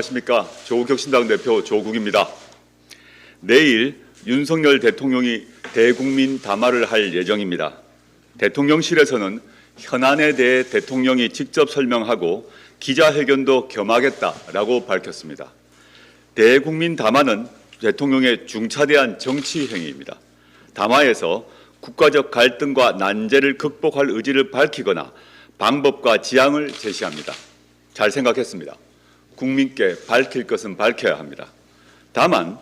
안녕하십니까. 조국혁신당 대표 조국입니다. 내일 윤석열 대통령이 대국민 담화를 할 예정입니다. 대통령실에서는 현안에 대해 대통령이 직접 설명하고 기자회견도 겸하겠다라고 밝혔습니다. 대국민 담화는 대통령의 중차대한 정치 행위입니다. 담화에서 국가적 갈등과 난제를 극복할 의지를 밝히거나 방법과 지향을 제시합니다. 잘 생각했습니다. 국민께 밝힐 것은 밝혀야 합니다. 다만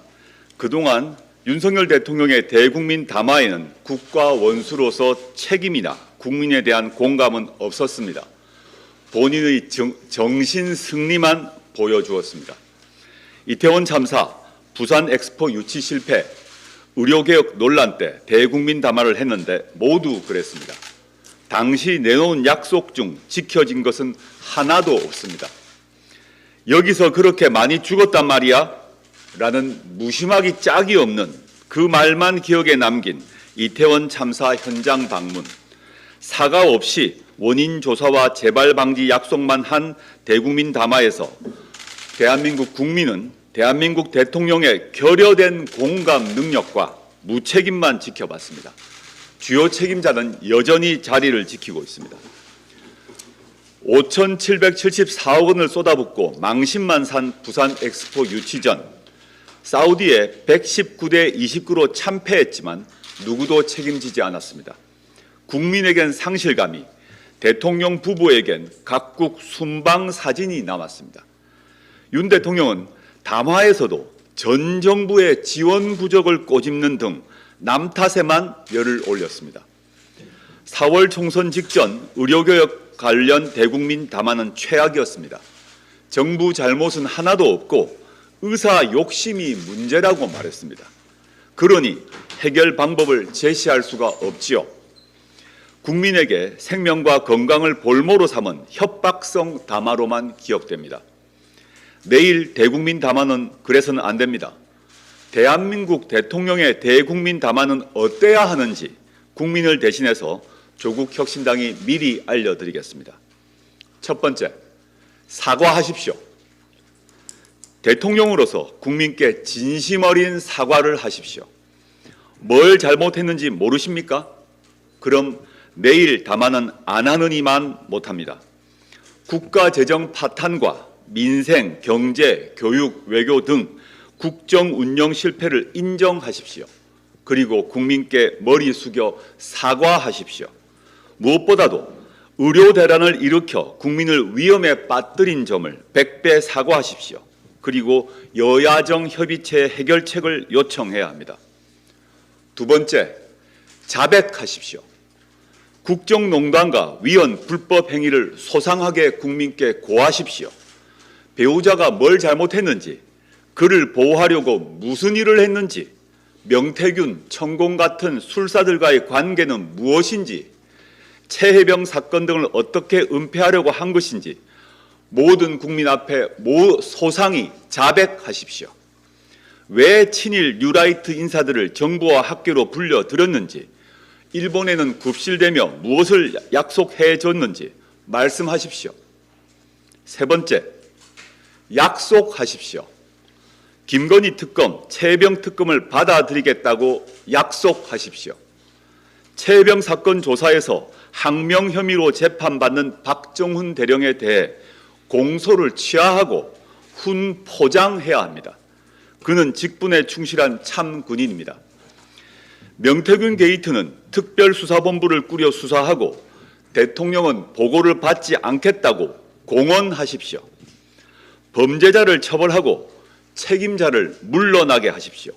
그동안 윤석열 대통령의 대국민 담화에는 국가 원수로서 책임이나 국민에 대한 공감은 없었습니다. 본인의 정신 승리만 보여주었습니다. 이태원 참사, 부산 엑스포 유치 실패, 의료개혁 논란 때 대국민 담화를 했는데 모두 그랬습니다. 당시 내놓은 약속 중 지켜진 것은 하나도 없습니다. 여기서 그렇게 많이 죽었단 말이야? 라는 무심하기 짝이 없는 그 말만 기억에 남긴 이태원 참사 현장 방문, 사과 없이 원인 조사와 재발 방지 약속만 한 대국민 담화에서 대한민국 국민은 대한민국 대통령의 결여된 공감 능력과 무책임만 지켜봤습니다. 주요 책임자는 여전히 자리를 지키고 있습니다. 5,774억 원을 쏟아붓고 망신만 산 부산 엑스포 유치 전 사우디에 119대 29로 참패했지만 누구도 책임지지 않았습니다. 국민에겐 상실감이, 대통령 부부에겐 각국 순방 사진이 남았습니다. 윤 대통령은 담화에서도 전 정부의 지원 부족을 꼬집는 등 남 탓에만 열을 올렸습니다. 4월 총선 직전 의료개혁 관련 대국민 담화는 최악이었습니다. 정부 잘못은 하나도 없고 의사 욕심이 문제라고 말했습니다. 그러니 해결 방법을 제시할 수가 없지요. 국민에게 생명과 건강을 볼모로 삼은 협박성 담화로만 기억됩니다. 내일 대국민 담화는 그래서는 안 됩니다. 대한민국 대통령의 대국민 담화는 어때야 하는지 국민을 대신해서 조국혁신당이 미리 알려드리겠습니다. 첫 번째, 사과하십시오. 대통령으로서 국민께 진심 어린 사과를 하십시오. 뭘 잘못했는지 모르십니까? 그럼 내일 담화는 안 하느니만 못합니다. 국가재정 파탄과 민생, 경제, 교육, 외교 등 국정 운영 실패를 인정하십시오. 그리고 국민께 머리 숙여 사과하십시오. 무엇보다도 의료 대란을 일으켜 국민을 위험에 빠뜨린 점을 100배 사과하십시오. 그리고 여야정 협의체 해결책을 요청해야 합니다. 두 번째, 자백하십시오. 국정농단과 위헌 불법 행위를 소상하게 국민께 고하십시오. 배우자가 뭘 잘못했는지, 그를 보호하려고 무슨 일을 했는지, 명태균, 천공 같은 술사들과의 관계는 무엇인지, 최혜병 사건 등을 어떻게 은폐하려고 한 것인지 모든 국민 앞에 소상히 자백하십시오. 왜 친일 뉴라이트 인사들을 정부와 학교로 불려들였는지, 일본에는 굽실대며 무엇을 약속해 줬는지 말씀하십시오. 세 번째, 약속하십시오. 김건희 특검, 최혜병 특검을 받아들이겠다고 약속하십시오. 최혜병 사건 조사에서 항명 혐의로 재판받는 박정훈 대령에 대해 공소를 취하하고 훈 포장해야 합니다. 그는 직분에 충실한 참 군인입니다. 명태균 게이트는 특별수사본부를 꾸려 수사하고 대통령은 보고를 받지 않겠다고 공언하십시오. 범죄자를 처벌하고 책임자를 물러나게 하십시오.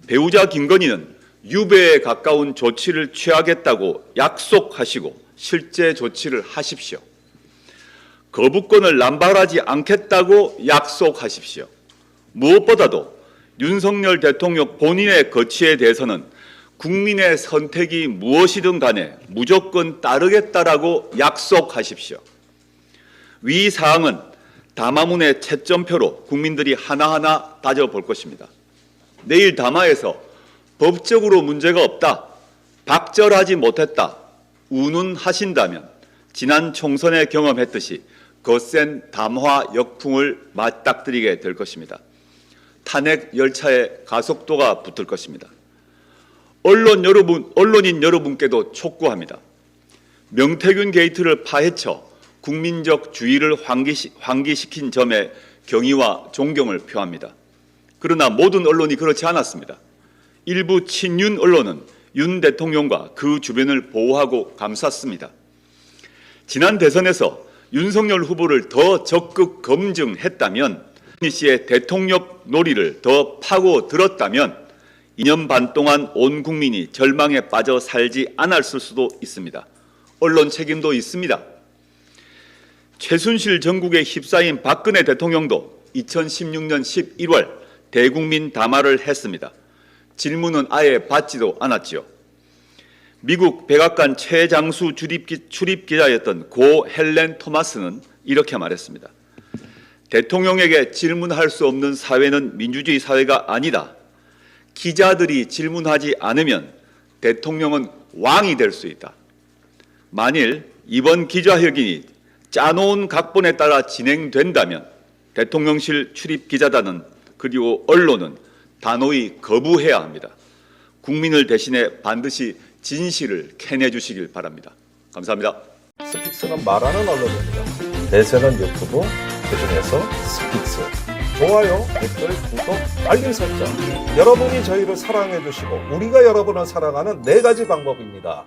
배우자 김건희는 유배에 가까운 조치를 취하겠다고 약속하시고 실제 조치를 하십시오. 거부권을 남발하지 않겠다고 약속하십시오. 무엇보다도 윤석열 대통령 본인의 거취에 대해서는 국민의 선택이 무엇이든 간에 무조건 따르겠다라고 약속하십시오. 위 사항은 담화문의 채점표로 국민들이 하나하나 따져볼 것입니다. 내일 담화에서 법적으로 문제가 없다, 박절하지 못했다, 운운하신다면 지난 총선에 경험했듯이 거센 담화 역풍을 맞닥뜨리게 될 것입니다. 탄핵 열차에 가속도가 붙을 것입니다. 언론인 여러분께도 촉구합니다. 명태균 게이트를 파헤쳐 국민적 주의를 환기시킨 점에 경의와 존경을 표합니다. 그러나 모든 언론이 그렇지 않았습니다. 일부 친윤 언론은 윤 대통령과 그 주변을 보호하고 감쌌습니다. 지난 대선에서 윤석열 후보를 더 적극 검증했다면, 이 씨의 대통령 놀이를 더 파고들었다면 2년 반 동안 온 국민이 절망에 빠져 살지 않았을 수도 있습니다. 언론 책임도 있습니다. 최순실 전국에 휩싸인 박근혜 대통령도 2016년 11월 대국민 담화를 했습니다. 질문은 아예 받지도 않았지요. 미국 백악관 최장수 출입기자였던 고 헬렌 토마스는 이렇게 말했습니다. 대통령에게 질문할 수 없는 사회는 민주주의 사회가 아니다. 기자들이 질문하지 않으면 대통령은 왕이 될 수 있다. 만일 이번 기자회견이 짜놓은 각본에 따라 진행된다면 대통령실 출입기자단은 그리고 언론은 단호히 거부해야 합니다. 국민을 대신해 반드시 진실을 캐내주시길 바랍니다. 감사합니다. 스픽스는 말하는 언론입니다. 대세는 유튜브, 그중에서 스픽스. 좋아요, 댓글, 구독, 알림 설정. 여러분이 저희를 사랑해 주시고 우리가 여러분을 사랑하는 4가지 방법입니다.